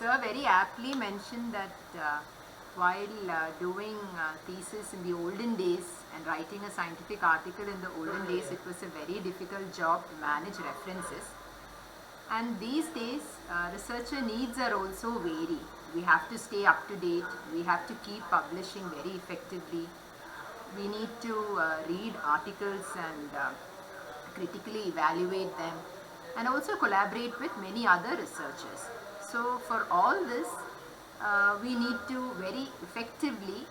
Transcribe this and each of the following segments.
Sir very aptly mentioned that while doing thesis in the olden days and writing a scientific article in the olden days, it was a very difficult job to manage references. And these days, researcher needs are also vary. We have to stay up to date. We have to keep publishing very effectively. We need to read articles and critically evaluate them, and also collaborate with many other researchers. So for all this, we need to very effectively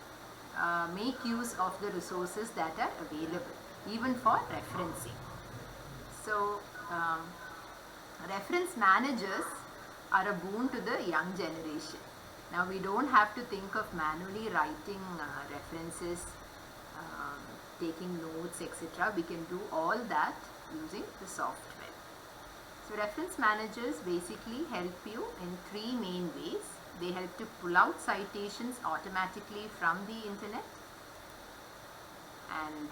make use of the resources that are available, even for referencing. So reference managers are a boon to the young generation. Now we don't have to think of manually writing references, taking notes, etc. We can do all that using the software. So reference managers basically help you in three main ways. They help to pull out citations automatically from the internet, and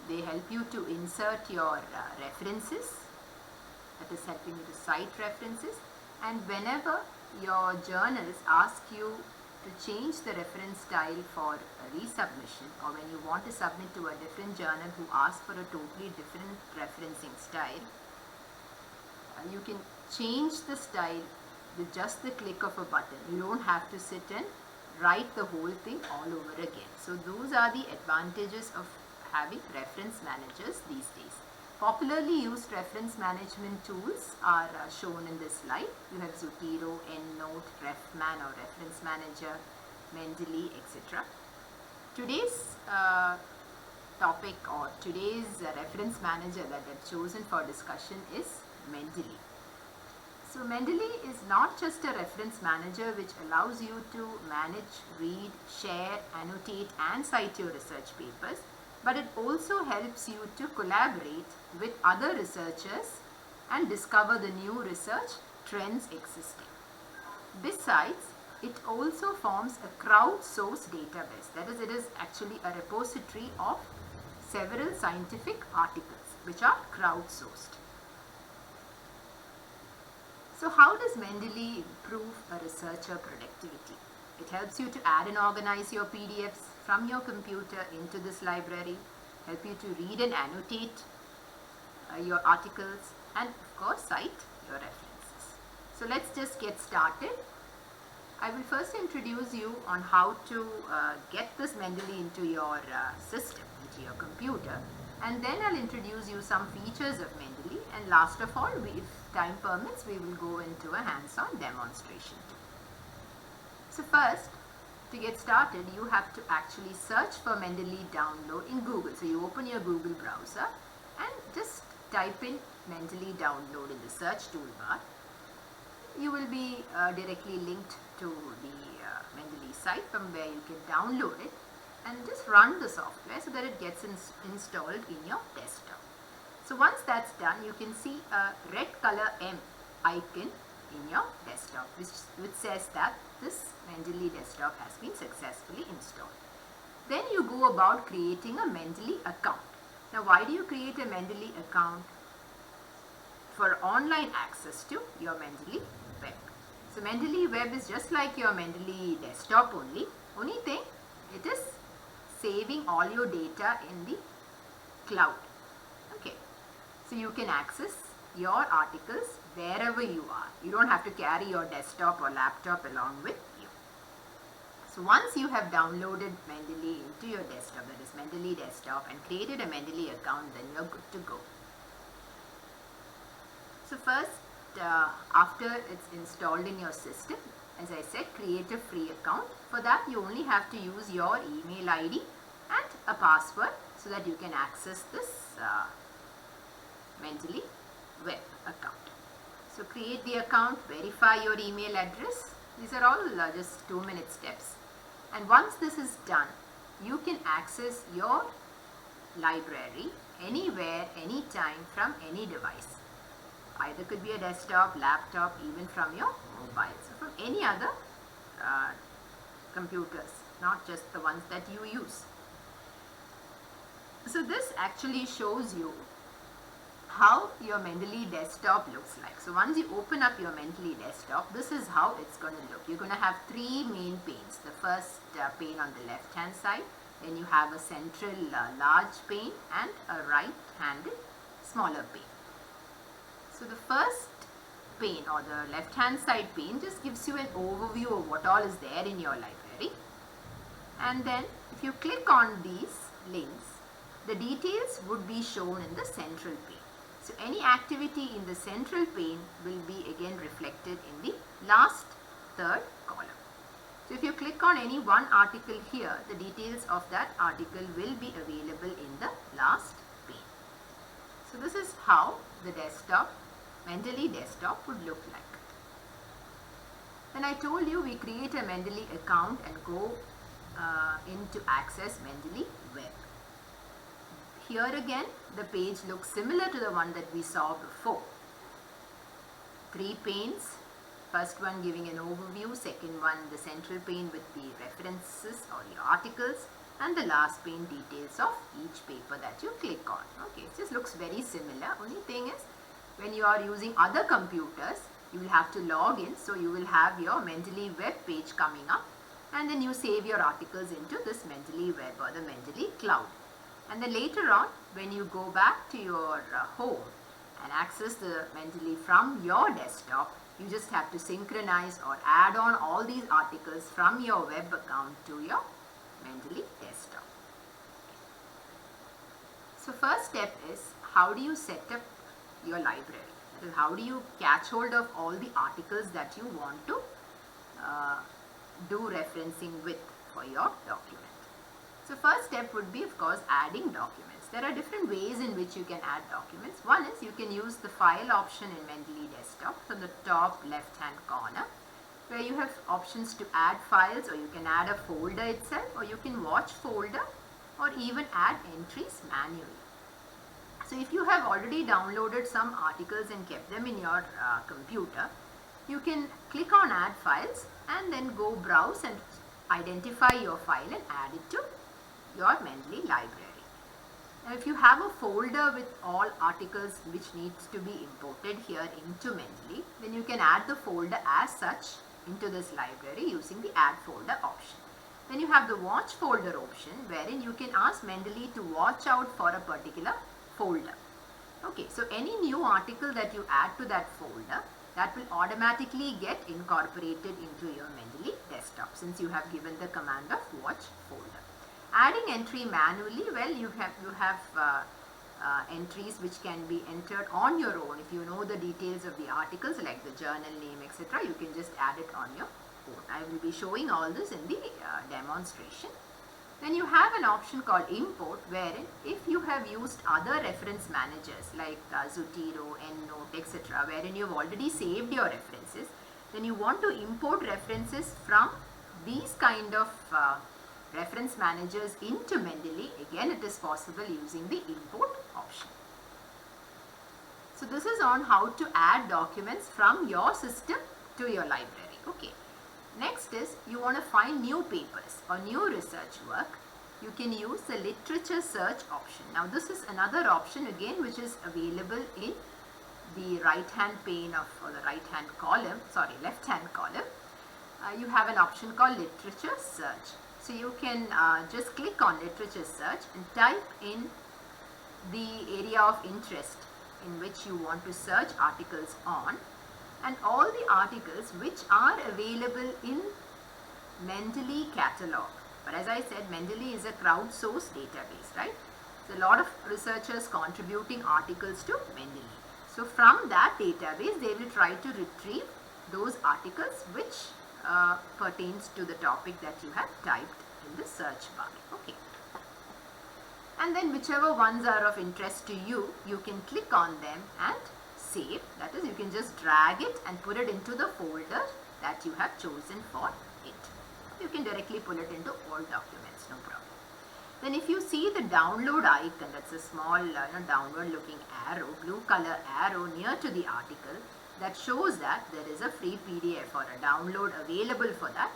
they help you to insert your references, that is helping you to cite references. And whenever your journals ask you to change the reference style for a resubmission, or when you want to submit to a different journal who asks for a totally different referencing style, you can change the style with just the click of a button. You don't have to sit and write the whole thing all over again. So those are the advantages of having reference managers these days. Popularly used reference management tools are shown in this slide. You have Zotero, EndNote, RefMan or Reference Manager, Mendeley, etc. Today's topic or today's reference manager that I've chosen for discussion is Mendeley. So Mendeley is not just a reference manager which allows you to manage, read, share, annotate and cite your research papers, but it also helps you to collaborate with other researchers and discover the new research trends existing. Besides, it also forms a crowdsourced database. That is, it is actually a repository of several scientific articles which are crowdsourced. So how does Mendeley improve a researcher productivity? It helps you to add and organize your PDFs from your computer into this library, help you to read and annotate your articles, and of course cite your references. So let's just get started. I will first introduce you on how to get this Mendeley into your system, into your computer, and then I'll introduce you some features of Mendeley, and last of all, if time permits, we will go into a hands-on demonstration too. So first, to get started, you have to actually search for Mendeley download in Google. So you open your Google browser and just type in Mendeley download in the search toolbar. You will be directly linked to the Mendeley site from where you can download it, and just run the software so that it gets installed in your desktop. So once that's done, you can see a red color M icon in your desktop which says that this Mendeley desktop has been successfully installed. Then you go about creating a Mendeley account. Now why do you create a Mendeley account? For online access to your Mendeley web. So Mendeley web is just like your Mendeley desktop only thing, it is saving all your data in the cloud. Okay, so you can access your articles wherever you are. You don't have to carry your desktop or laptop along with you. So once you have downloaded Mendeley into your desktop, that is Mendeley desktop, and created a Mendeley account, then you're good to go. So first, after it's installed in your system, as I said, create a free account. For that, you only have to use your email ID and a password so that you can access this Mendeley web account. So create the account, verify your email address. These are all just 2-minute steps. And once this is done, you can access your library anywhere, anytime, from any device. Either could be a desktop, laptop, even from your mobile. So from any other computers, not just the ones that you use. So this actually shows you how your Mendeley desktop looks like. So once you open up your Mendeley desktop, this is how it's going to look. You're going to have three main panes. The first pane on the left hand side, then you have a central large pane and a right handed smaller pane. So the first pane or the left hand side pane just gives you an overview of what all is there in your library. And then if you click on these links, the details would be shown in the central pane. So any activity in the central pane will be again reflected in the last third column. So if you click on any one article here, the details of that article will be available in the last pane. So this is how the desktop, Mendeley desktop would look like. Then I told you we create a Mendeley account and go in to access Mendeley web. Here again, the page looks similar to the one that we saw before. Three panes, first one giving an overview, second one the central pane with the references or the articles, and the last pane details of each paper that you click on. Okay, it just looks very similar. Only thing is, when you are using other computers, you will have to log in, so you will have your Mendeley web page coming up, and then you save your articles into this Mendeley web or the Mendeley cloud. And then later on, when you go back to your home and access the Mendeley from your desktop, you just have to synchronize or add on all these articles from your web account to your Mendeley desktop. So first step is, how do you set up your library? That is, how do you catch hold of all the articles that you want to do referencing with for your document? So first step would be, of course, adding documents. There are different ways in which you can add documents. One is you can use the file option in Mendeley desktop from the top left hand corner, where you have options to add files, or you can add a folder itself, or you can watch folder, or even add entries manually. So if you have already downloaded some articles and kept them in your computer, you can click on add files and then go browse and identify your file and add it to your Mendeley library. Now if you have a folder with all articles which needs to be imported here into Mendeley, then you can add the folder as such into this library using the add folder option. Then you have the watch folder option, wherein you can ask Mendeley to watch out for a particular folder. Okay, so any new article that you add to that folder, that will automatically get incorporated into your Mendeley desktop since you have given the command of watch folder. Adding entry manually, well, you have entries which can be entered on your own. If you know the details of the articles like the journal name, etc., you can just add it on your own. I will be showing all this in the demonstration. Then you have an option called import, wherein if you have used other reference managers like Zotero, EndNote, etc., wherein you have already saved your references, then you want to import references from these kind of reference managers into Mendeley. Again, it is possible using the import option. So this is on how to add documents from your system to your library. Okay. Next is, you want to find new papers or new research work. You can use the literature search option. Now this is another option again which is available in the right hand pane of, or the right hand column, sorry, left hand column. You have an option called literature search. So you can just click on literature search and type in the area of interest in which you want to search articles on, and all the articles which are available in Mendeley catalog. But as I said, Mendeley is a crowdsourced database, right? So a lot of researchers contributing articles to Mendeley. So from that database, they will try to retrieve those articles which pertains to the topic that you have typed in the search bar. Okay. And then whichever ones are of interest to you, you can click on them and save. That is, you can just drag it and put it into the folder that you have chosen for it. You can directly pull it into all documents, no problem. Then if you see the download icon, that's a small downward looking arrow, blue color arrow near to the article, that shows that there is a free PDF or a download available for that,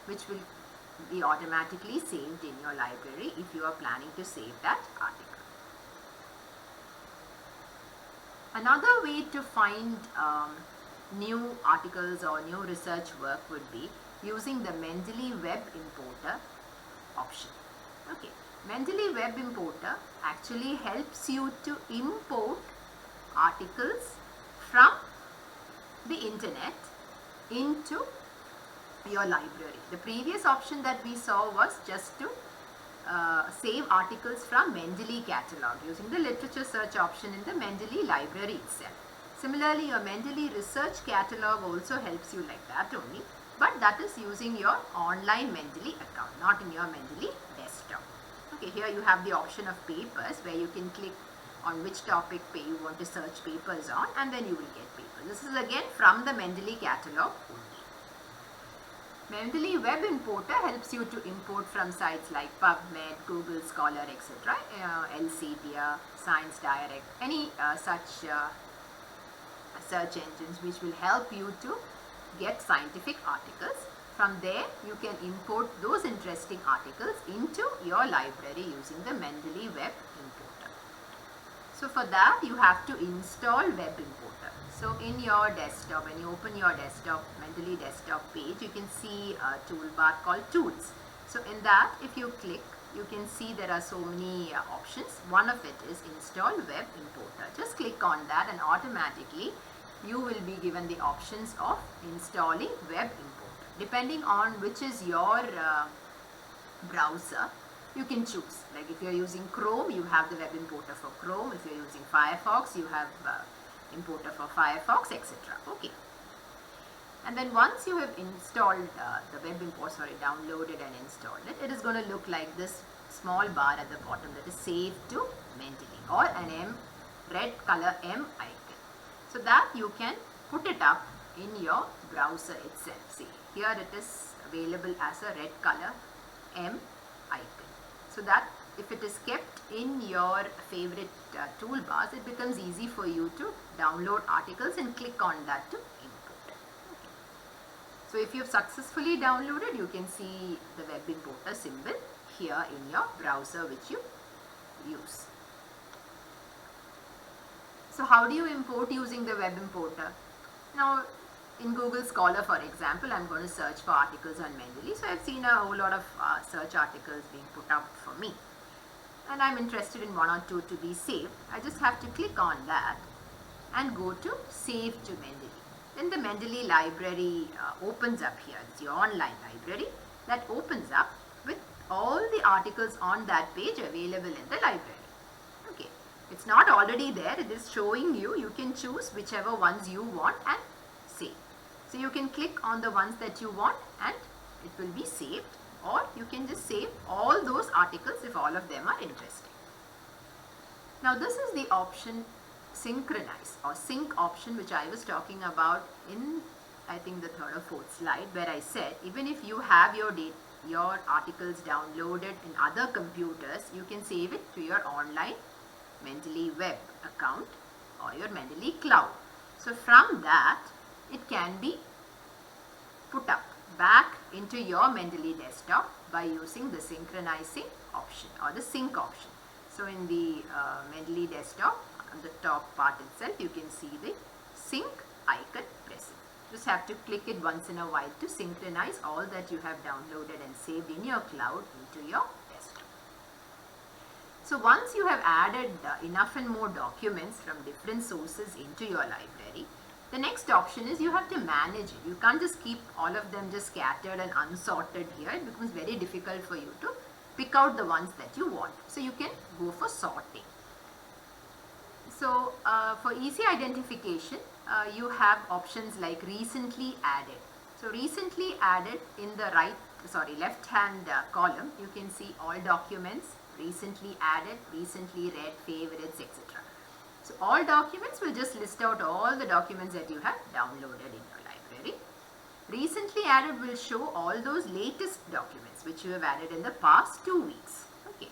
which will be automatically saved in your library if you are planning to save that article. Another way to find new articles or new research work would be using the Mendeley Web Importer option. Okay, Mendeley Web Importer actually helps you to import articles from the internet into your library. The previous option that we saw was just to save articles from Mendeley catalog using the literature search option in the Mendeley library itself. Similarly, your Mendeley research catalog also helps you like that only, but that is using your online Mendeley account, not in your Mendeley desktop. Okay, here you have the option of papers where you can click on which topic you want to search papers on, and then you will get papers. This is again from the Mendeley catalog only. Mendeley Web Importer helps you to import from sites like PubMed, Google Scholar, etc., Elsevier, Science Direct, any such search engines which will help you to get scientific articles. From there, you can import those interesting articles into your library using the Mendeley Web Importer. So for that, you have to install Web Importer. So in your desktop, when you open your desktop, Mendeley desktop page, you can see a toolbar called Tools. So in that, if you click, you can see there are so many options. One of it is Install Web Importer. Just click on that and automatically you will be given the options of installing Web Importer. Depending on which is your browser, you can choose. Like if you are using Chrome, you have the Web Importer for Chrome. If you are using Firefox, you have importer for Firefox, etc. Okay. And then once you have installed the Web Importer, downloaded and installed it, it is going to look like this small bar at the bottom that is Save to Mendeley, or an red color M icon. So that you can put it up in your browser itself. See, here it is available as a red color M icon. So that if it is kept in your favorite toolbars, it becomes easy for you to download articles and click on that to import it. Okay. So if you have successfully downloaded, you can see the Web Importer symbol here in your browser which you use. So how do you import using the Web Importer? Now in Google Scholar, for example, I'm going to search for articles on Mendeley. So I've seen a whole lot of search articles being put up for me, and I'm interested in one or two to be saved. I just have to click on that and go to Save to Mendeley. Then the Mendeley library opens up here. It's your online library that opens up with all the articles on that page available in the library. Okay, it's not already there. It is showing you. You can choose whichever ones you want and save. So you can click on the ones that you want and it will be saved, or you can just save all those articles if all of them are interesting. Now this is the option Synchronize or Sync option, which I was talking about in, I think, the third or fourth slide, where I said even if you have your articles downloaded in other computers, you can save it to your online Mendeley web account or your Mendeley cloud. So from that, it can be put up back into your Mendeley desktop by using the synchronizing option or the sync option. So in the Mendeley desktop, on the top part itself, you can see the sync icon present. Just have to click it once in a while to synchronize all that you have downloaded and saved in your cloud into your desktop. So once you have added enough and more documents from different sources into your library, the next option is you have to manage it. You can't just keep all of them just scattered and unsorted here. It becomes very difficult for you to pick out the ones that you want. So you can go for sorting. So for easy identification, you have options like recently added. So recently added in the left hand column, you can see all documents, recently added, recently read, favorites, etc. So all documents will just list out all the documents that you have downloaded in your library. Recently added will show all those latest documents which you have added in the past 2 weeks. Okay.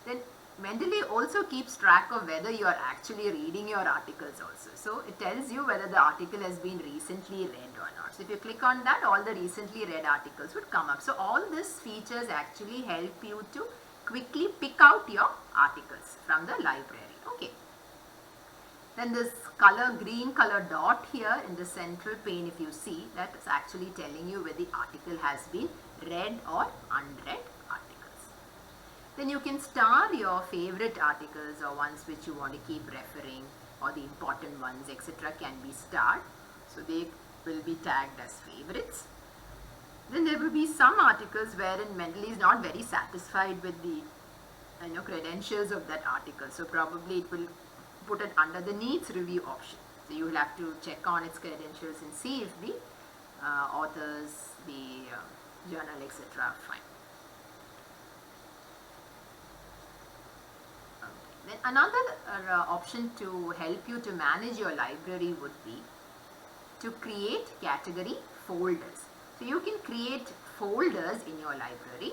Then Mendeley also keeps track of whether you are actually reading your articles also. So it tells you whether the article has been recently read or not. So if you click on that, all the recently read articles would come up. So all these features actually help you to quickly pick out your articles from the library. Okay. Then this green color dot here in the central pane, if you see, that is actually telling you whether the article has been read or unread articles. Then you can star your favorite articles or ones which you want to keep referring, or the important ones, etc. can be starred. So they will be tagged as favorites. Then there will be some articles wherein Mendeley is not very satisfied with the credentials of that article. So probably it will put it under the needs review option. So you will have to check on its credentials and see if the authors, the journal, etc. are fine. Then another option to help you to manage your library would be to create category folders. So you can create folders in your library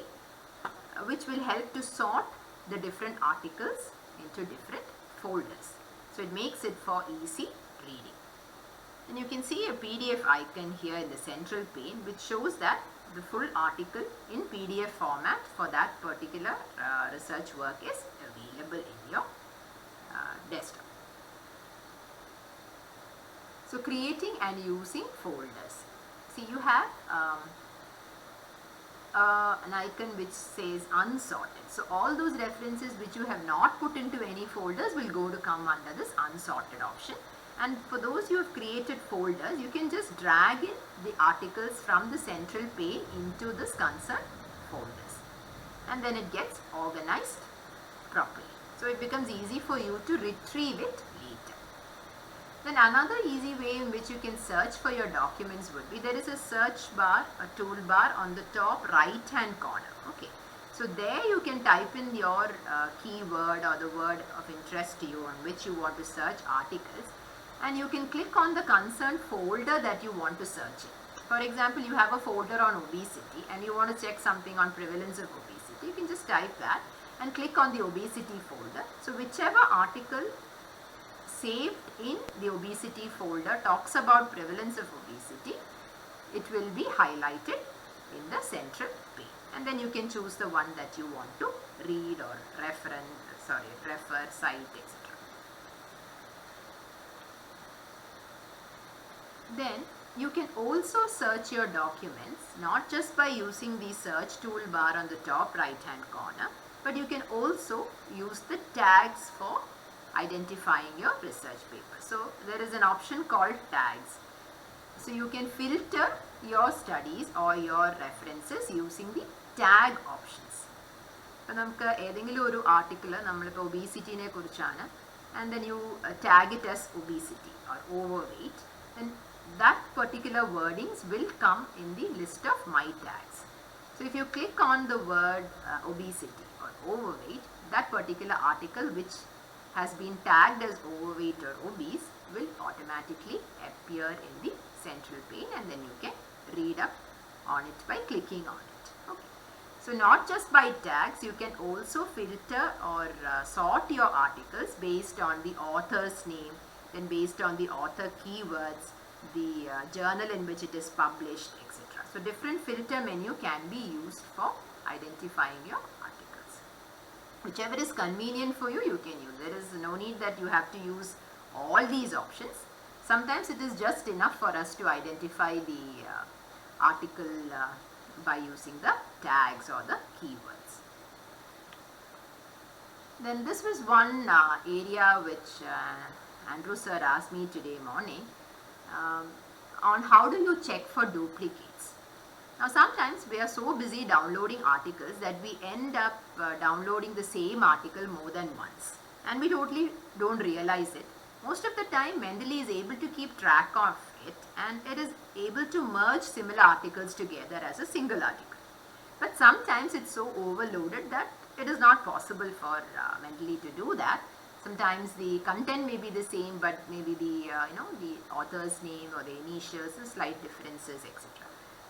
which will help to sort the different articles into different folders. So it makes it for easy reading. And you can see a PDF icon here in the central pane which shows that the full article in PDF format for that particular research work is available in your desktop. So creating and using folders. See, you have an icon which says unsorted. So all those references which you have not put into any folders will come under this unsorted option. And for those you have created folders, you can just drag in the articles from the central pane into this concerned folders. And then it gets organized properly. So it becomes easy for you to retrieve it later. Then another easy way in which you can search for your documents would be, there is a search bar, a toolbar on the top right hand corner. Okay. So there you can type in your keyword or the word of interest to you on which you want to search articles, and you can click on the concerned folder that you want to search in. For example, you have a folder on obesity and you want to check something on prevalence of obesity. You can just type that and click on the obesity folder. So whichever article saved in the obesity folder talks about prevalence of obesity, it will be highlighted in the central pane. And then you can choose the one that you want to read or refer, cite, etc. Then you can also search your documents not just by using the search toolbar on the top right hand corner, but you can also use the tags for identifying your research paper. So there is an option called tags. So you can filter your studies or your references using the tag options. So നമുക്ക് ഏതെങ്കിലും ഒരു article നമ്മളിപ്പോൾ ഒബീസിറ്റിനെ കുറിച്ചാണ്, and then you tag it as obesity or overweight, then that particular wordings will come in the list of my tags. So if you click on the word obesity or overweight, that particular article which has been tagged as overweight or obese will automatically appear in the central pane, and then you can read up on it by clicking on it. Okay. So not just by tags, you can also filter or sort your articles based on the author's name, then based on the author keywords, the journal in which it is published, etc. So different filter menu can be used for identifying your articles. Whichever is convenient for you, you can use. There is no need that you have to use all these options. Sometimes it is just enough for us to identify the article by using the tags or the keywords. Then this was one area which Andrew sir asked me today morning on how do you check for duplicates. Now sometimes we are so busy downloading articles that we end up downloading the same article more than once, and we totally don't realize it. Most of the time Mendeley is able to keep track of it, and it is able to merge similar articles together as a single article. But sometimes it's so overloaded that it is not possible for Mendeley to do that. Sometimes the content may be the same, but maybe the the author's name or the initials, the slight differences, etc.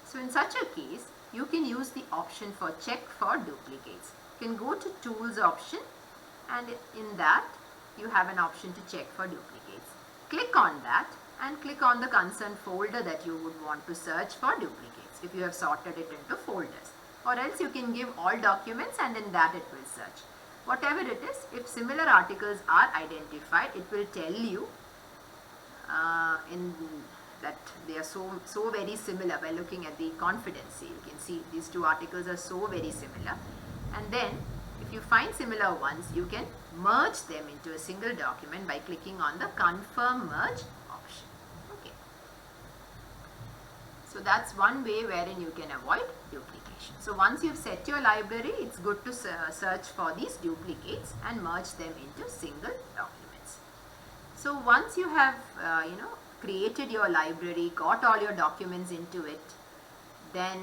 So in such a case, you can use the option for check for duplicates. You can go to tools option, and in that you have an option to check for duplicates. Click on that and click on the concerned folder that you would want to search for duplicates if you have sorted it into folders. Or else you can give all documents, and in that it will search. Whatever it is, if similar articles are identified, it will tell you in that they are so very similar. By looking at the confidency, you can see these two articles are so very similar, and then if you find similar ones, you can merge them into a single document by clicking on the confirm merge option. Okay. So that's one way wherein you can avoid duplication. So once you've set your library, it's good to search for these duplicates and merge them into single documents. So once you have created your library, got all your documents into it, then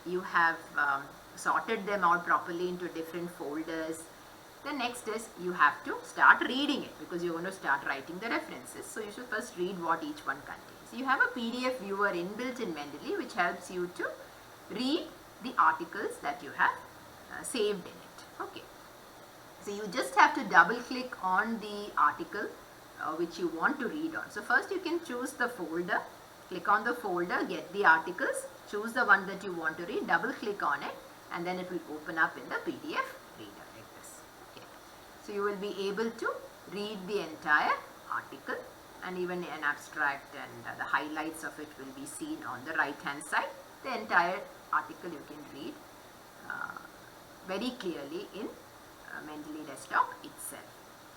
you have sorted them out properly into different folders. The next is you have to start reading it, because you're going to start writing the references. So you should first read what each one contains. You have a PDF viewer inbuilt in Mendeley which helps you to read the articles that you have saved in it. Okay. So you just have to double click on the article which you want to read on. So first you can choose the folder, click on the folder, get the articles, choose the one that you want to read, double click on it, and then it will open up in the PDF reader like this. Okay. So you will be able to read the entire article, and even an abstract and the highlights of it will be seen on the right hand side. The entire article you can read very clearly in Mendeley Desktop itself.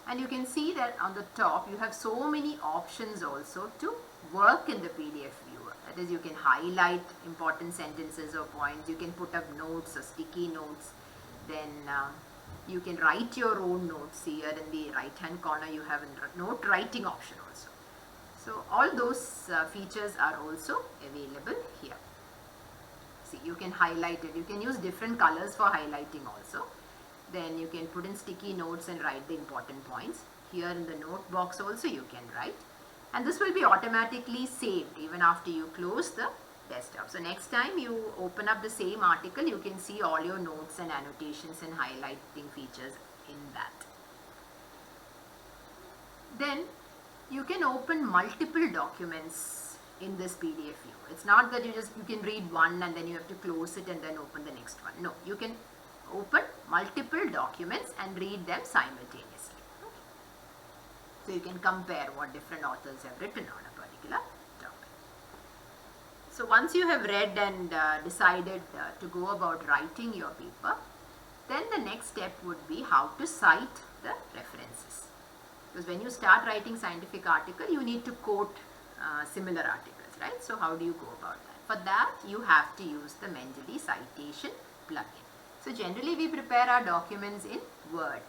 And you can see that on the top you have so many options also to work in the PDF viewer. That is, you can highlight important sentences or points, you can put up notes or sticky notes, then you can write your own notes. Here in the right hand corner you have a note writing option also. So all those features are also available here. See, you can highlight it, you can use different colors for highlighting also. Then you can put in sticky notes and write the important points. Here in the note box also you can write, and this will be automatically saved even after you close the desktop. So next time you open up the same article, you can see all your notes and annotations and highlighting features in that. Then you can open multiple documents in this PDF view. It's not that you can read one and then you have to close it and then open the next one. No, you can open multiple documents and read them simultaneously. Okay. So you can compare what different authors have written on a particular topic. So once you have read and decided to go about writing your paper, then the next step would be how to cite the references. Because when you start writing scientific article, you need to quote similar articles, right? So how do you go about that? For that, you have to use the Mendeley citation plugin. So generally we prepare our documents in Word.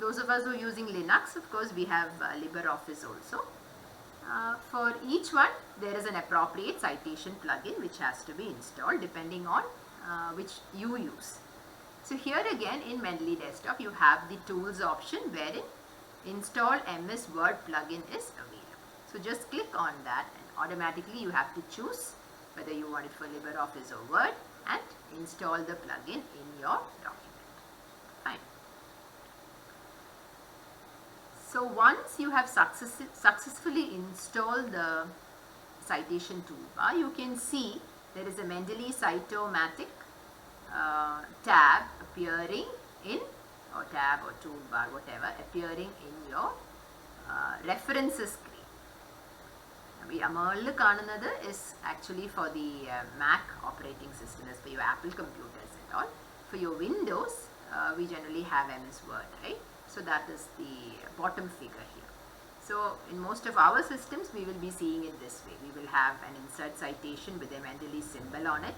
Those of us who are using Linux, of course, we have LibreOffice also. For each one, there is an appropriate citation plugin which has to be installed depending on which you use. So here again in Mendeley Desktop, you have the tools option wherein install MS Word plugin is available. So just click on that and automatically you have to choose whether you want it for LibreOffice or Word and install the plugin in your document. Fine. So once you have successfully installed the citation toolbar, you can see there is a Mendeley Cite-O-Matic tab appearing in, or tab or toolbar, whatever, appearing in your references screen. Is actually for the Mac operating system, as for your Apple computers and all. For your Windows, we generally have MS Word, right? So that is the bottom figure here. So in most of our systems, we will be seeing it this way. We will have an insert citation with a Mendeley symbol on it.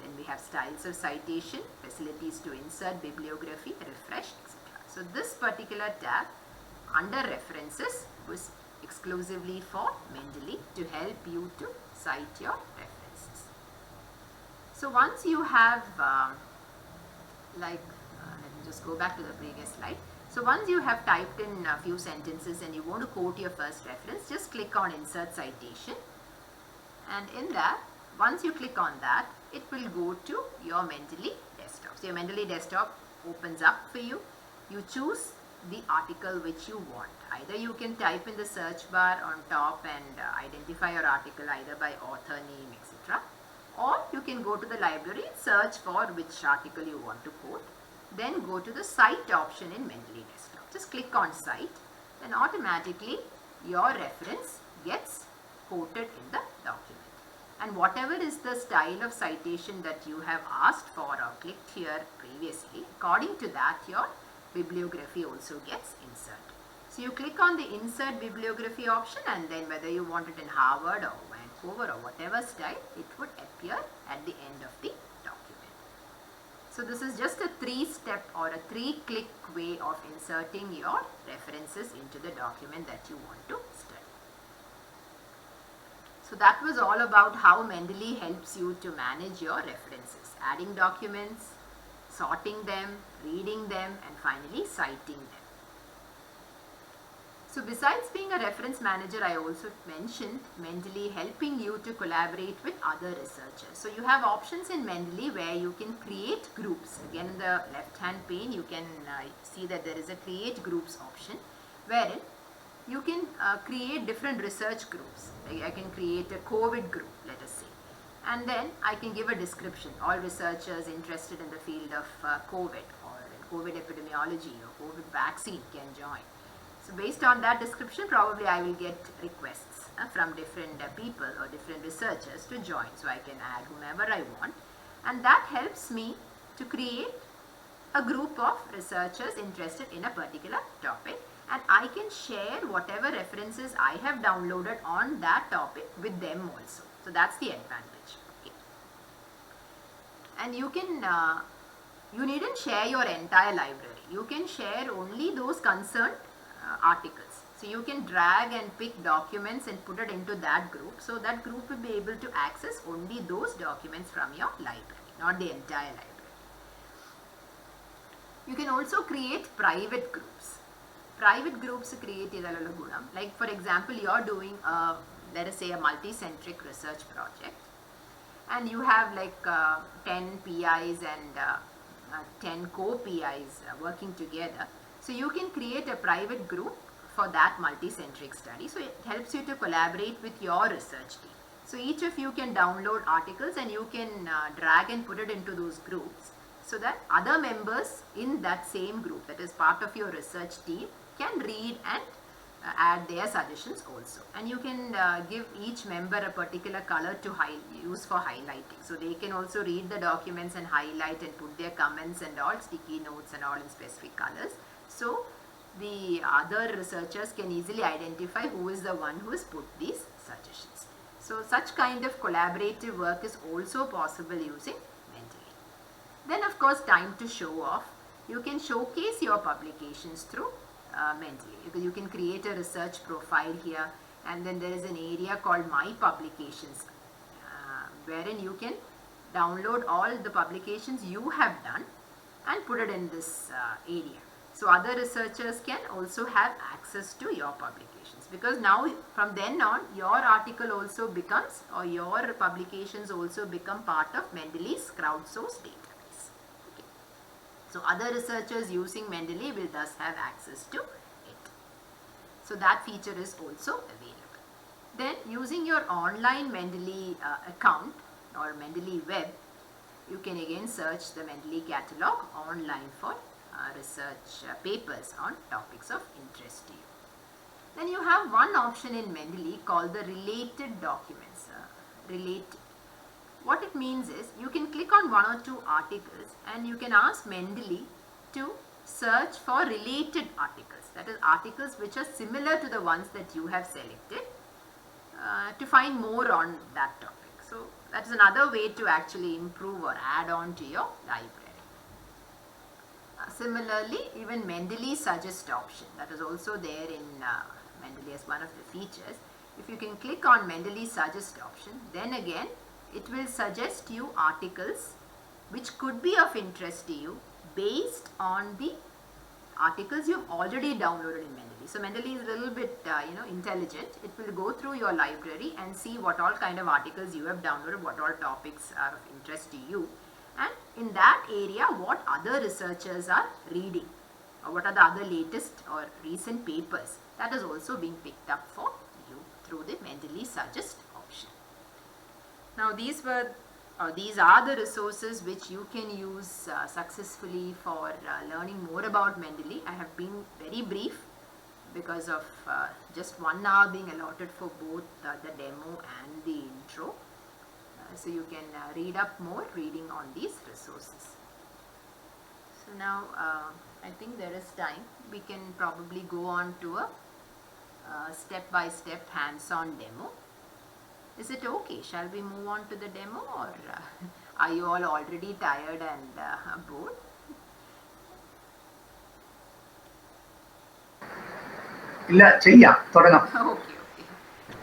Then we have styles of citation, facilities to insert, bibliography, refresh, etc. So this particular tab under references was exclusively for Mendeley to help you to cite your references. So once you have, let me just go back to the previous slide. So once you have typed in a few sentences and you want to quote your first reference, just click on Insert Citation, and in that, once you click on that, it will go to your Mendeley Desktop. So your Mendeley Desktop opens up for you. You choose the article which you want. Either you can type in the search bar on top and identify your article either by author name, etc. Or you can go to the library, search for which article you want to quote, then go to the Cite option in Mendeley Desktop. Just click on Cite, then automatically your reference gets quoted in the document. And whatever is the style of citation that you have asked for or clicked here previously, according to that your bibliography also gets inserted. So you click on the insert bibliography option, and then whether you want it in Harvard or Vancouver or whatever style, it would appear at the end of the document. So this is just a 3-step or a 3-click way of inserting your references into the document that you want to study. So that was all about how Mendeley helps you to manage your references, adding documents, sorting them, reading them, and finally citing them. So besides being a reference manager, I also mentioned Mendeley helping you to collaborate with other researchers. So you have options in Mendeley where you can create groups. Again, in the left hand pane, you can see that there is a create groups option, wherein you can create different research groups. I can create a COVID group, let us say, and then I can give a description. All researchers interested in the field of COVID or COVID epidemiology or COVID vaccine can join. So based on that description, probably I will get requests from different people or different researchers to join. So I can add whomever I want, and that helps me to create a group of researchers interested in a particular topic, and I can share whatever references I have downloaded on that topic with them also. So that's the advantage. Okay. And you can, you needn't share your entire library. You can share only those concerned articles. So you can drag and pick documents and put it into that group. So that group will be able to access only those documents from your library, not the entire library. You can also create private groups. Private groups create idalala gunam. Like for example, you are doing let us say a multi-centric research project, and you have like 10 PIs and 10 co-PIs working together. So you can create a private group for that multi-centric study. So it helps you to collaborate with your research team. So each of you can download articles and you can drag and put it into those groups, so that other members in that same group, that is part of your research team, can read and add their suggestions also. And you can give each member a particular color to use for highlighting. So they can also read the documents and highlight and put their comments and all, sticky notes and all in specific colors. So the other researchers can easily identify who is the one who has put these suggestions. So such kind of collaborative work is also possible using Mendeley. Then of course, time to show off. You can showcase your publications through Mendeley, because you can create a research profile here, and then there is an area called My Publications, wherein you can download all the publications you have done and put it in this area. So other researchers can also have access to your publications, because now from then on your article also becomes, or your publications also become part of Mendeley's crowdsourced database. Okay. So other researchers using Mendeley will thus have access to it. So that feature is also available. Then using your online Mendeley account or Mendeley web, you can again search the Mendeley catalog online for research papers on topics of interest to you. Then you have one option in Mendeley called the related documents. What it means is you can click on one or two articles and you can ask Mendeley to search for related articles, that is articles which are similar to the ones that you have selected, to find more on that topic. So that is another way to actually improve or add on to your library. Similarly, even Mendeley suggest option, that is also there in Mendeley as one of the features. If you can click on Mendeley suggest option, then again it will suggest you articles which could be of interest to you based on the articles you've already downloaded in Mendeley. So Mendeley is a little bit intelligent. It will go through your library and see what all kind of articles you have downloaded, what all topics are of interest to you, and in that area what other researchers are reading, or what are the other latest or recent papers. That is also being picked up for you through the Mendeley suggest option. Now these are the resources which you can use successfully for learning more about Mendeley. I have been very brief, because of just 1 hour being allotted for both the demo and the intro. So you can read up more reading on these resources. So now I think there is time. We can probably go on to a step-by-step hands-on demo. Is it okay? Shall we move on to the demo, or are you all already tired and bored? ഇല്ല ചെയ്യാം തുടങ്ങാം.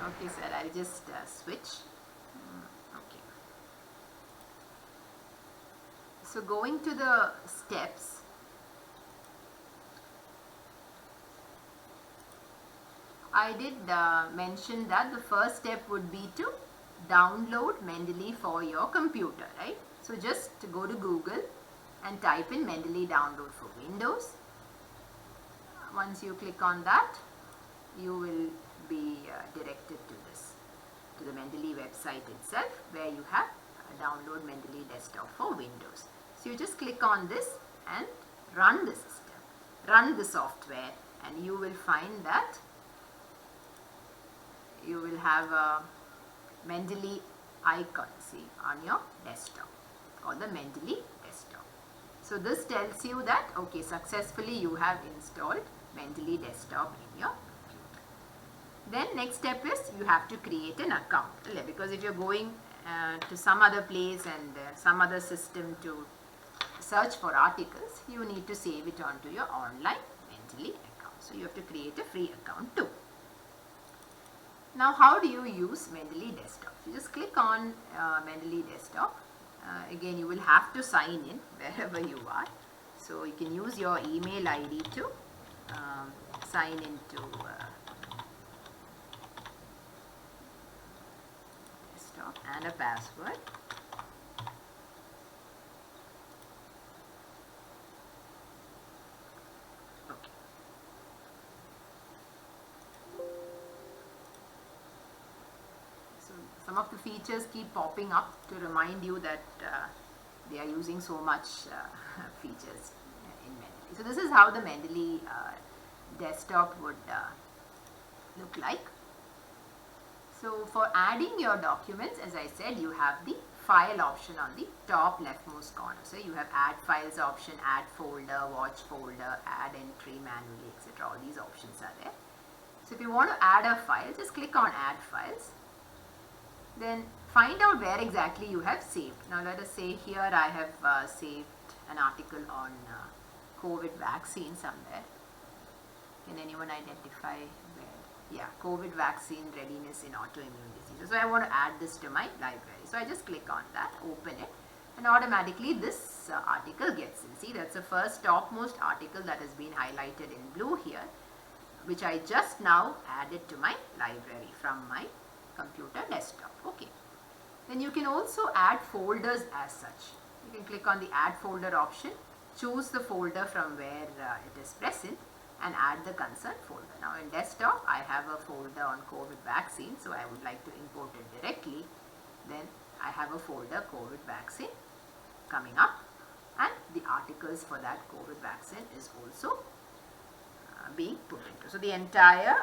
Okay sir, I'll just switch. Okay, so going to the steps, I did mention that the first step would be to download Mendeley for your computer, right? So just go to Google and type in Mendeley download for Windows. Once you click on that, you will be directed to the Mendeley website itself, where you have download Mendeley desktop for Windows. So you just click on this and run the system, run the software, and you will find that you will have a Mendeley icon, see, on your desktop, called the Mendeley desktop. So this tells you that, okay, successfully you have installed Mendeley desktop in your computer. Then next step is you have to create an account, because if you're going to some other place and some other system to search for articles, you need to save it onto your online Mendeley account. So you have to create a free account too. Now how do you use Mendeley desktop? You just click on Mendeley desktop. Again, you will have to sign in wherever you are. So you can use your email ID to sign into desktop, and a password. Okay. So some of the features keep popping up to remind you that they are using so much features in Mendeley. So this is how the Mendeley desktop would look like. So for adding your documents, as I said, you have the file option on the top leftmost corner. So you have add files option, add folder, watch folder, add entry manually, etc. All these options are there. So if you want to add a file, just click on add files. Then find out where exactly you have saved. Now let us say here I have saved an article on COVID vaccine somewhere. Can anyone identify where? Yeah, COVID vaccine readiness in autoimmune diseases. So I want to add this to my library. So I just click on that, open it, and automatically this article gets in. See, that's the first topmost article that has been highlighted in blue here, which I just now added to my library from my computer desktop. Okay. Then you can also add folders as such. You can click on the add folder option, choose the folder from where it is present, and add the concerned folder. Now in desktop, I have a folder on COVID vaccine, so I would like to import it directly. Then I have a folder COVID vaccine coming up, and the articles for that COVID vaccine is also being put into. So the entire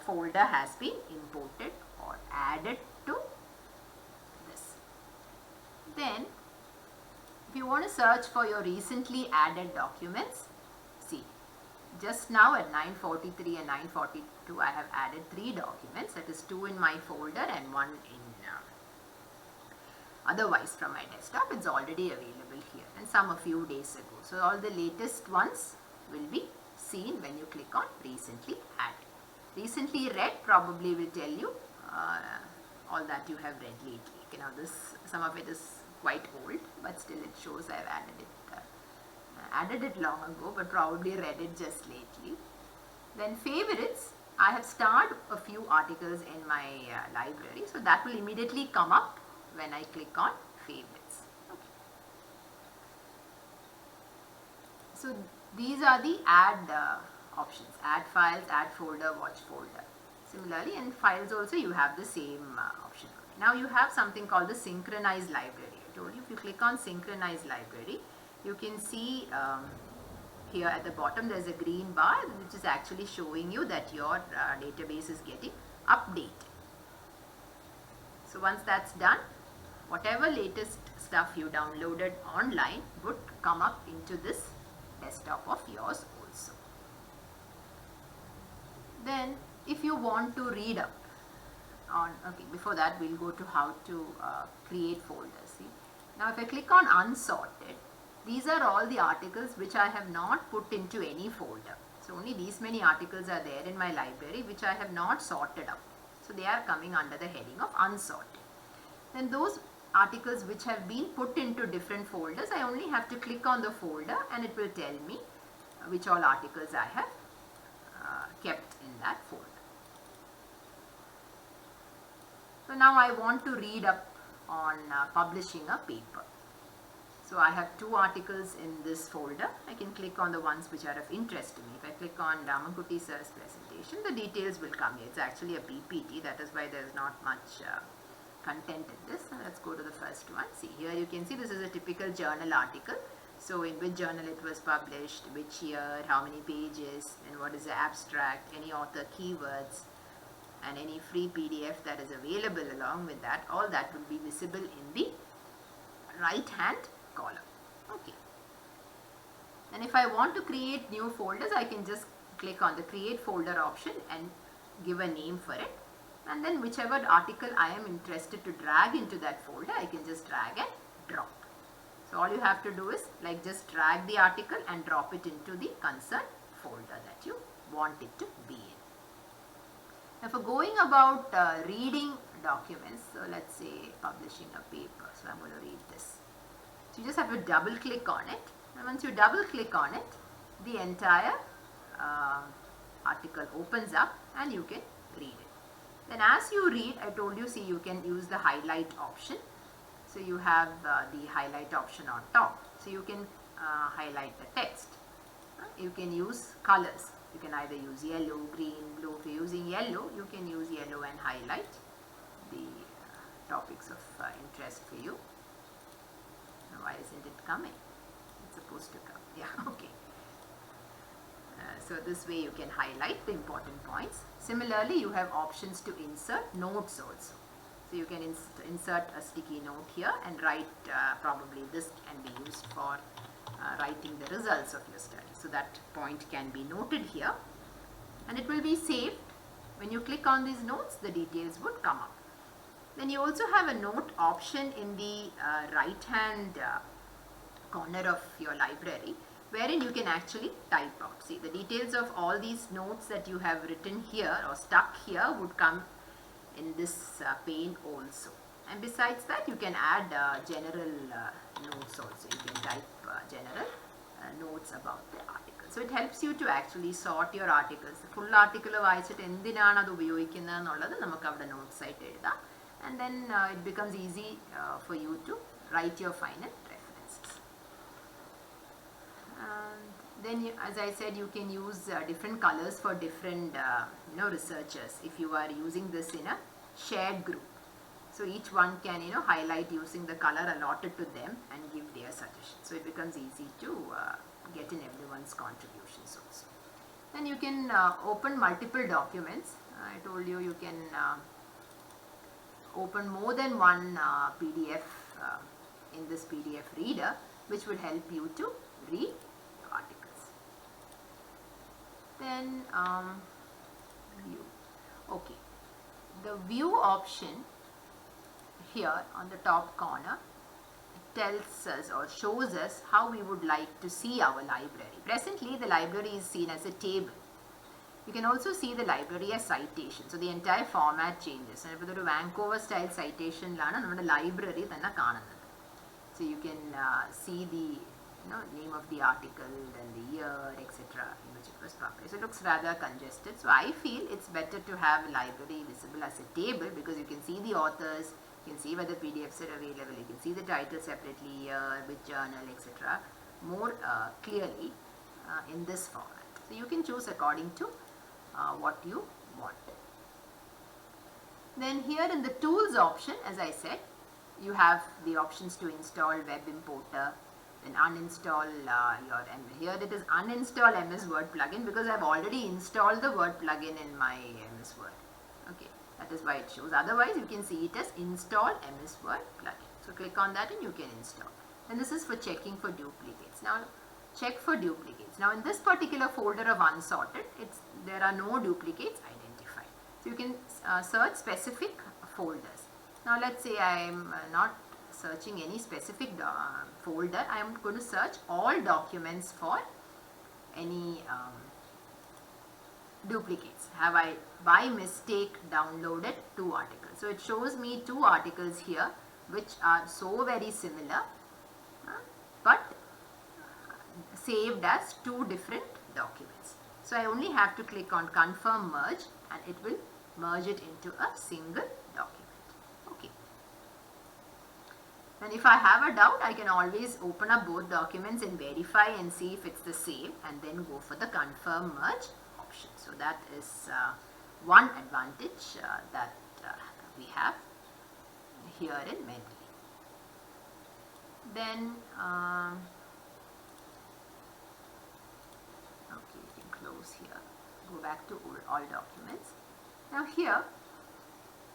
folder has been imported or added to this. Then if you want to search for your recently added documents, see, just now at 9:43 and 9:42 I have added 3 documents, that is 2 in my folder and 1 in otherwise from my desktop. It's already available here, and some a few days ago. So all the latest ones will be seen when you click on recently added. Recently read probably will tell you all that you have read lately. Okay, now this, some of it is quite old, but still it shows I have added it long ago, but probably read it just lately. Then favorites, I have starred a few articles in my library, so that will immediately come up when I click on favorites. Okay. So these are the add options: add files, add folder, watch folder. Similarly, in files also you have the same option. Now you have something called the synchronized library. I told you, if you click on synchronized library, you can see here at the bottom there's a green bar which is actually showing you that your database is getting updated. So once that's done, whatever latest stuff you downloaded online would come up into this desktop of yours also. Then if you want to read up on, okay, before that we'll go to how to create folders. See, now if I click on unsorted, these are all the articles which I have not put into any folder. So only these many articles are there in my library which I have not sorted up. So they are coming under the heading of unsorted. Then those articles which have been put into different folders, I only have to click on the folder and it will tell me which all articles I have kept in that folder. So now I want to read up on publishing a paper. So I have 2 articles in this folder. I can click on the ones which are of interest to me. If I click on Damankutti sir's presentation, the details will come here. It's actually a PPT, that is why there is not much content in this. So let's go to the first one. See, here you can see this is a typical journal article. So in which journal it was published, which year, how many pages, and what is the abstract, any author keywords, and any free PDF that is available along with that. All that will be visible in the right hand column. Okay. And if I want to create new folders, I can just click on the create folder option and give a name for it. And then whichever article I am interested to drag into that folder, I can just drag and drop. So all you have to do is like just drag the article and drop it into the concerned folder that you want it to be in. Now for going about reading documents, so let's say publishing a paper, so I'm going to read this. So you just have to double click on it, and once you double click on it, the entire article opens up and you can read it. Then as you read, I told you, see, you can use the highlight option. So you have the highlight option on top. So you can highlight the text. You can use colors. You can either use yellow, green, blue. If you're using yellow, you can use yellow and highlight the topics of interest for you. Now, why isn't it coming? It's supposed to come. Yeah, okay. So this way you can highlight the important points. Similarly, you have options to insert notes also. So you can insert a sticky note here and write, probably this can be used for writing the results of your study. So that point can be noted here and it will be saved. When you click on these notes, the details would come up. Then you also have a note option in the right hand corner of your library, wherein you can actually type out. See, the details of all these notes that you have written here or stuck here would come in this pane also. And besides that, you can add general notes also. You can type general notes about the article. So it helps you to actually sort your articles. The full article വായിച്ചിട്ട് എന്തിനാണ് അത് ഉപയോഗിക്കുന്നത് എന്നുള്ളത് നമുക്ക് അവിടെ notes ആയിട്ട് എഴുതാം. And then it becomes easy for you to write your final references. Then as I said, you can use different colors for different researchers if you are using this in a shared group. So each one can highlight using the color allotted to them and give their suggestions. So it becomes easy to get in everyone's contributions also. Then you can open multiple documents. I told you you can open more than one PDF in this PDF reader, which would help you to read articles. Then view. Okay, the view option here on the top corner tells us or shows us how we would like to see our library. Presently the library is seen as a table. You can also see the library as citation. So the entire format changes. So if the Vancouver style citation lana nammade library thanna കാണുന്നത്. So you can see the name of the article, then the year, etc. in which it was published. So it looks rather congested. So I feel it's better to have library visible as a table because you can see the authors, you can see whether PDFs are available, you can see the title separately, year, which journal, etc. more clearly in this format. So you can choose according to what you want. Then here in the tools option, as I said, you have the options to install web importer, then uninstall here it is uninstall MS Word plugin because I've already installed the Word plugin in my MS Word. Okay, that is why it shows. Otherwise, you can see it as install MS Word plugin. So click on that and you can install. And this is for checking for duplicates. Now check for duplicates. Now in this particular folder of unsorted, there are no duplicates identified. So you can search specific folders. Now let's say I am not searching any specific folder. I am going to search all documents for any duplicates. Have I by mistake downloaded 2 articles? So it shows me 2 articles here which are so very similar but saved as 2 different documents. So I only have to click on confirm merge and it will merge it into a single document. Okay. And if I have a doubt, I can always open up both documents and verify and see if it's the same and then go for the confirm merge option. So that is one advantage that we have here in Mendeley. Then okay, you can close here, go back to all documents. Now here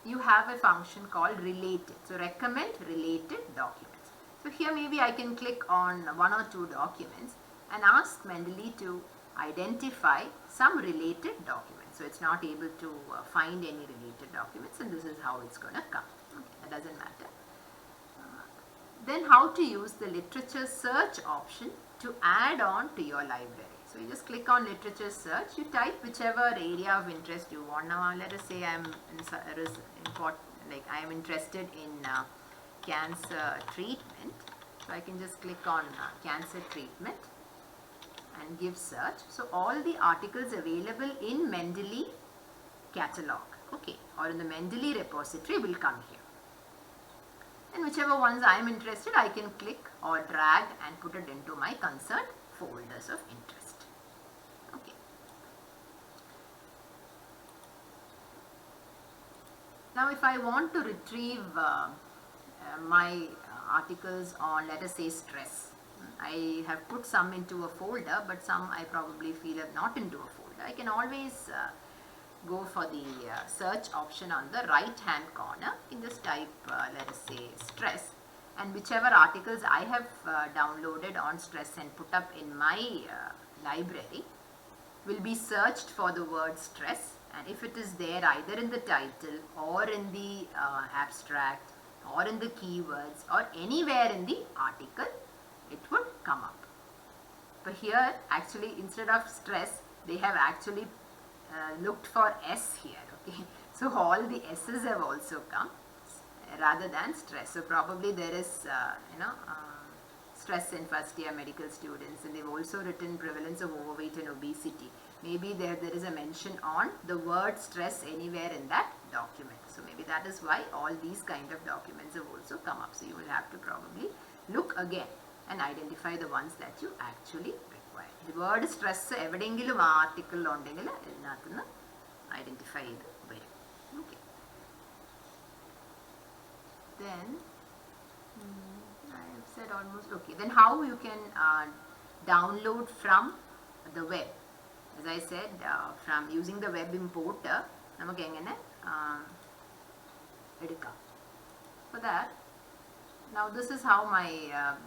you have a function called related. So recommend related documents. So here maybe I can click on 1 or 2 documents and ask Mendeley to identify some related documents. So it's not able to find any related documents and this is how it's going to come. Okay, that doesn't matter. Then how to use the literature search option to add on to your library. So you just click on literature search, you type whichever area of interest you want. Now let us say I am interested in cancer treatment. So I can just click on cancer treatment and give search. So all the articles available in Mendeley catalog, okay, or in the Mendeley repository will come here. And whichever ones I am interested, I can click or drag and put it into my concerned folders of interest. Okay. Now if I want to retrieve my articles on, let us say, stress, I have put some into a folder but some I probably feel are not into a folder. I can always go for the search option on the right hand corner. You can just type let us say stress, and whichever articles I have downloaded on stress and put up in my library will be searched for the word stress, and if it is there either in the title or in the abstract or in the keywords or anywhere in the article, it would come up. But here actually instead of stress they have actually looked for S here, okay. So all the S's have also come rather than stress. So probably there is stress in first year medical students, and they've also written prevalence of overweight and obesity. Maybe there is a mention on the word stress anywhere in that document. So maybe that is why all these kind of documents have also come up. So you will have to probably look again and identify the ones that you actually require. The word stress evidengilum article undengil edinathu identify cheyidu varum. Okay. Then I have said almost okay. Then how you can download from the web. As I said, from using the web importer, namak engane edukam. For that, now this is how my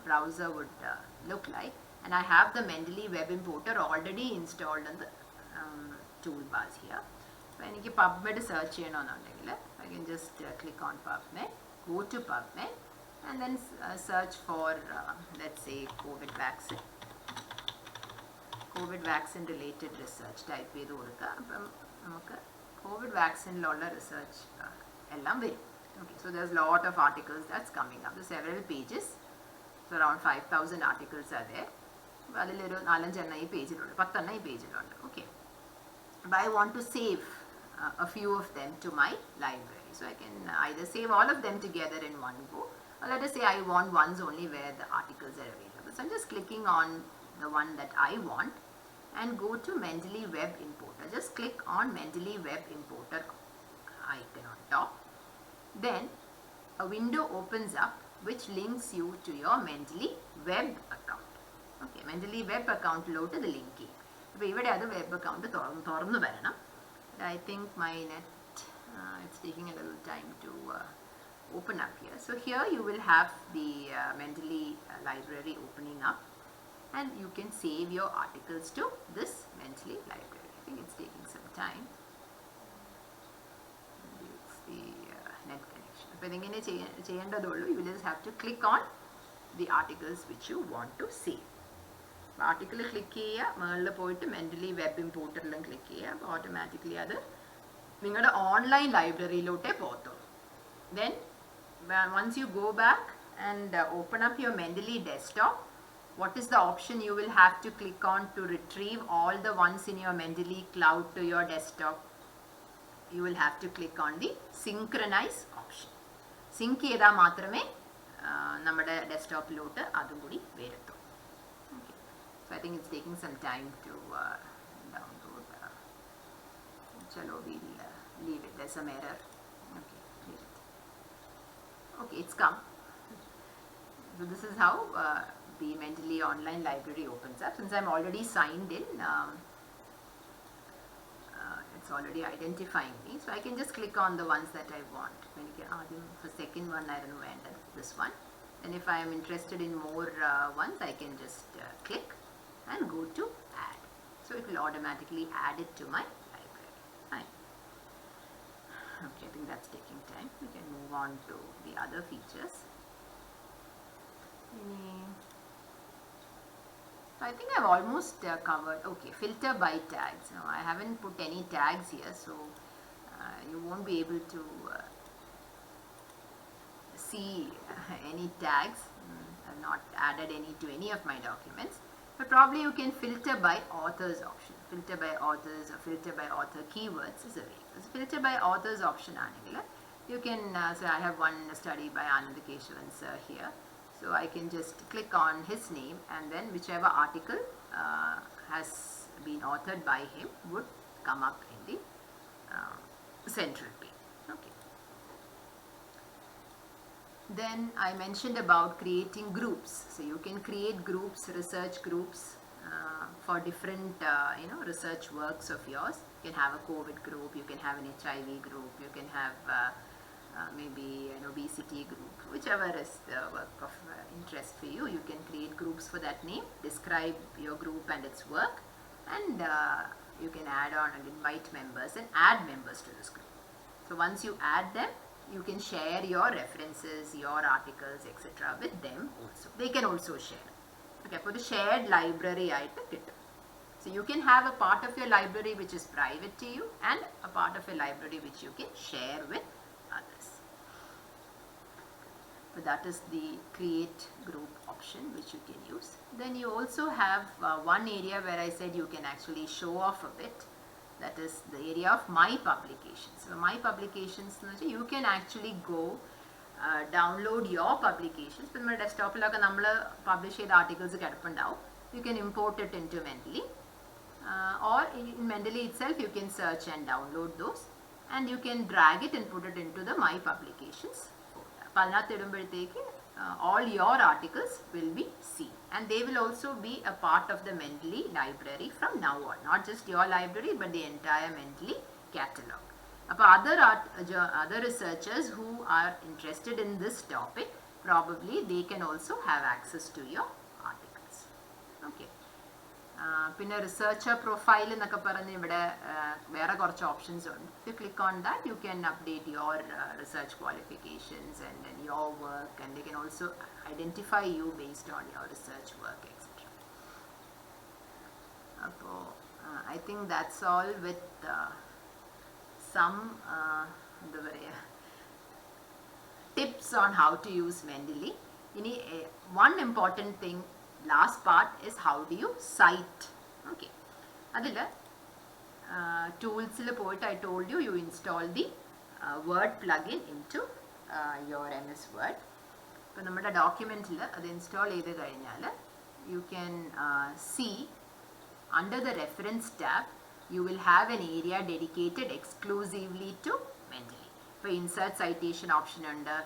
browser would look like, and I have the Mendeley web importer already installed on the toolbars here. So I need PubMed search cheyanonnundengil I can just click on PubMed, go to PubMed and then search for let's say COVID vaccine related research type ചെയ്തു കൊടുക്കുക. അപ്പം നമുക്ക് COVID vaccine ലുള്ള research എല്ലാം വരും. Okay, so there's a lot of articles that's coming up. There's several pages. So around 5,000 articles are there. അതിലൊരു 4-5 ഈ പേജിലുണ്ട്, 10 ഈ പേജിലുണ്ട്. Okay. But I want to save a few of them to my library. So I can either save all of them together in one go, or let us say I want ones only where the articles are available. So I'm just clicking on the one that I want and go to Mendeley Web Importer. Just click on Mendeley Web Importer icon on top. Then a window opens up which links you to your Mendeley web account. Okay, Mendeley web account ലോട്ട് ഇത് link ചെയ്യും. അപ്പോൾ ഇവിടെ അത് web account തുറന്നു വരണം. I think my net, it's taking a little time to open up here. So here you will have the Mendeley library opening up, and you can save your articles to this Mendeley library. I think it's taking some time. It's the net connection. അപ്പോൾ ഇതിങ്ങനെ ചെയ്യേണ്ടതുള്ളൂ. You will just have to click on the articles which you want to save. Article click ചെയ്യുക, മുകളിൽ പോയിട്ട് mentally web ഇമ്പോർട്ടറിലും click ചെയ്യുക. അപ്പോൾ automatically അത് നിങ്ങളുടെ online ലൈബ്രറിയിലോട്ടേ പോകത്തുള്ളൂ. Then once you go back and open up your Mendeley desktop, what is the option you will have to click on to retrieve all the ones in your Mendeley cloud to your desktop? You will have to click on the synchronize option. Sync ചെയ്താൽ മാത്രമേ നമ്മുടെ ഡെസ്ക്ടോപ്പിലോട്ട് അതും കൂടി വരത്തുള്ളൂ. Okay. So I think it's taking some time to download. Chalo, we'll leave it. There's some error. Okay, leave it. Okay, it's come. So this is how the Mendeley online library opens up. Since I'm already signed in, it's already identifying me. So I can just click on the ones that I want. When you get the second one, I don't know, this one. And if I am interested in more ones, I can just click and go to add. So it will automatically add it to my library. Fine. Okay, I think that's taking time. We can move on to the other features. So I think I've almost covered. Okay, filter by tags. Now I haven't put any tags here, so you won't be able to see any tags. I've not added any to any of my documents. But probably you can filter by authors option. Filter by authors or filter by author keywords is available. So filter by authors option aanengil you can so I have one study by Anand Keshavan sir here. So I can just click on his name, and then whichever article has been authored by him would come up in the central page. Okay. Then I mentioned about creating groups. So you can create groups, research groups for different research works of yours. You can have a COVID group, you can have an HIV group, you can have maybe an obesity group, whichever is the work of interest for you. You can create groups for that name, describe your group and its work, and you can add on and invite members and add members to this group. So once you add them, you can share your references, your articles, etc. with them also. They can also share. Okay, for the shared library item. So you can have a part of your library which is private to you, and a part of your library which you can share with others. So that is the create group option which you can use. Then you also have one area where I said you can actually show off a bit. That is the area of my publications. So my publications, you can actually go download your publications. But my desktop we publish articles, you can import it into Mendeley, or in Mendeley itself you can search and download those, and you can drag it and put it into the my publications folder. All your articles will be seen, and they will also be a part of the Mendeley library from now on. Not just your library, but the entire Mendeley catalog. Other researchers who are interested in this topic, probably they can also have access to your articles. Okay. പിന്നെ researcher profile എന്നൊക്കെ പറഞ്ഞ് ഇവിടെ വേറെ കുറച്ച് options ഉണ്ട്. If you click on that, you can update your research qualifications and then your work, and they can also identify you based on your research work, etc. I think that's all with some tips on how to use Mendeley. One important thing, last part, is how do you cite. Okay, adilla tools il poയിട്ട് I told you install the word plugin into your MS Word. അപ്പോൾ നമ്മുടെ ഡോക്യുമെൻറ്റിൽ അത് install ചെയ്ത് കഴിഞ്ഞാൽ you can see under the reference tab you will have an area dedicated exclusively to Mendeley. ഇപ്പോൾ insert citation option ഉണ്ട്,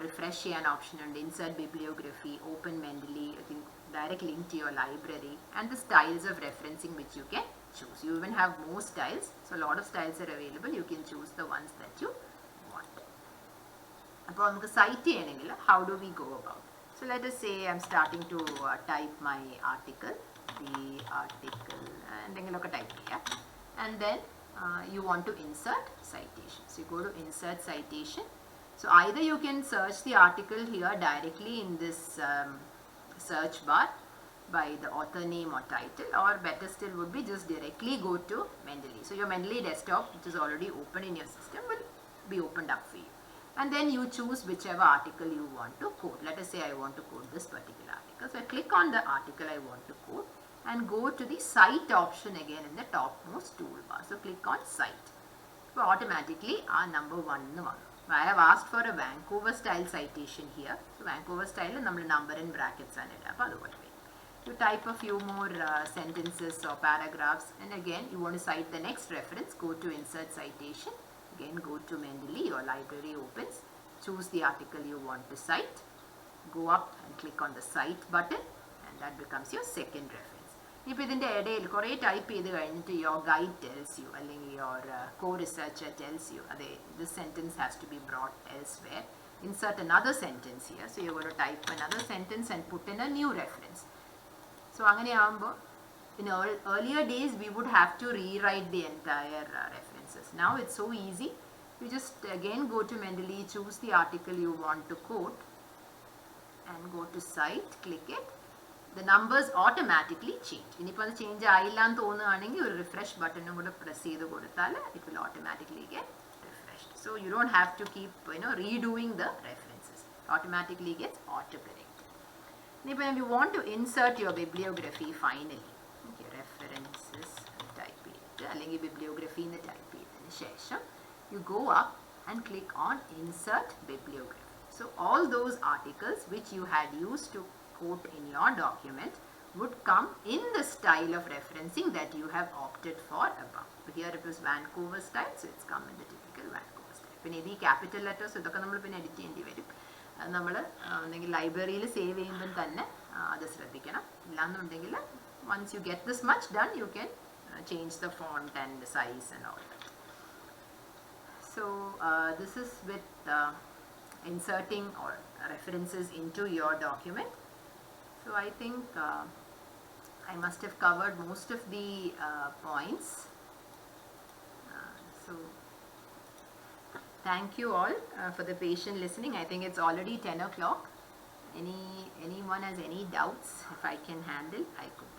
refresh ചെയ്യാൻ option ഉണ്ട്, insert bibliography, open Mendeley, I think direct link to your library, and the styles of referencing which you can choose. You even have more styles, so a lot of styles are available. You can choose the ones that you want. അപ്പോൾ നമുക്ക് site ചെയ്യണമെങ്കിൽ how do we go about? So let us say I'm starting to type my article, the article, എന്തെങ്കിലുമൊക്കെ type ചെയ്യാം, and then you want to insert citation. So you go to insert citation. So either you can search the article here directly in this search bar by the author name or title, or better still would be just directly go to Mendeley. So your Mendeley desktop, which is already open in your system, will be opened up for you. And then you choose whichever article you want to quote. Let us say I want to quote this particular article. So I click on the article I want to quote and go to the cite option again in the topmost toolbar. So click on cite. So automatically our number 1 I have asked for a Vancouver style citation here. So Vancouver style number in brackets and you type a few more sentences or paragraphs, and again you want to cite the next reference, go to insert citation, again go to Mendeley, your library opens, choose the article you want to cite, go up and click on the cite button, and that becomes your second reference. If in the ഇടയിൽ കുറേ type ചെയ്ത് കഴിഞ്ഞിട്ട് your guide tells you, അല്ലെങ്കിൽ your co-researcher tells you, this sentence has to be brought elsewhere, insert another sentence here. So you're going to type another sentence and put in a new reference. So അങ്ങനെയാകുമ്പോൾ in earlier days we would have to rewrite the entire references. Now it's so easy. You just again go to Mendeley, choose the article you want to quote, and go to cite, click it. The numbers automatically change. ഇനിയിപ്പോൾ അത് change ആയില്ല എന്ന് തോന്നുകയാണെങ്കിൽ ഒരു refresh ബട്ടണും കൂടെ press ചെയ്ത് കൊടുത്താൽ it will automatically get refreshed. So you don't have to keep redoing the references. It automatically gets auto-corrected. ഇനിയിപ്പോൾ if you want to insert your bibliography finally, okay, references type ചെയ്തിട്ട് അല്ലെങ്കിൽ bibliography എന്ന് type ചെയ്തതിന് ശേഷം you go up and click on insert bibliography. So all those articles which you had used to quote in your document would come in the style of referencing that you have opted for above. But here it was Vancouver style, so it's come in the typical Vancouver style. പിന്നെ ഈ capital letters ഇതൊക്കെ നമ്മൾ പിന്നെ edit ചെയ്യേണ്ടി വരും. നമ്മൾ ഒന്നെങ്കിൽ ലൈബ്രറിയിൽ സേവ് ചെയ്യുമ്പം തന്നെ അത് ശ്രദ്ധിക്കണം. ഇല്ലാന്നുണ്ടെങ്കിൽ once you get this much done, you can change the font and the size and all that. So this is with inserting or references into your document. So I think I must have covered most of the points. So thank you all for the patient listening. I think it's already 10 o'clock. Anyone has any doubts, if I can handle, I could.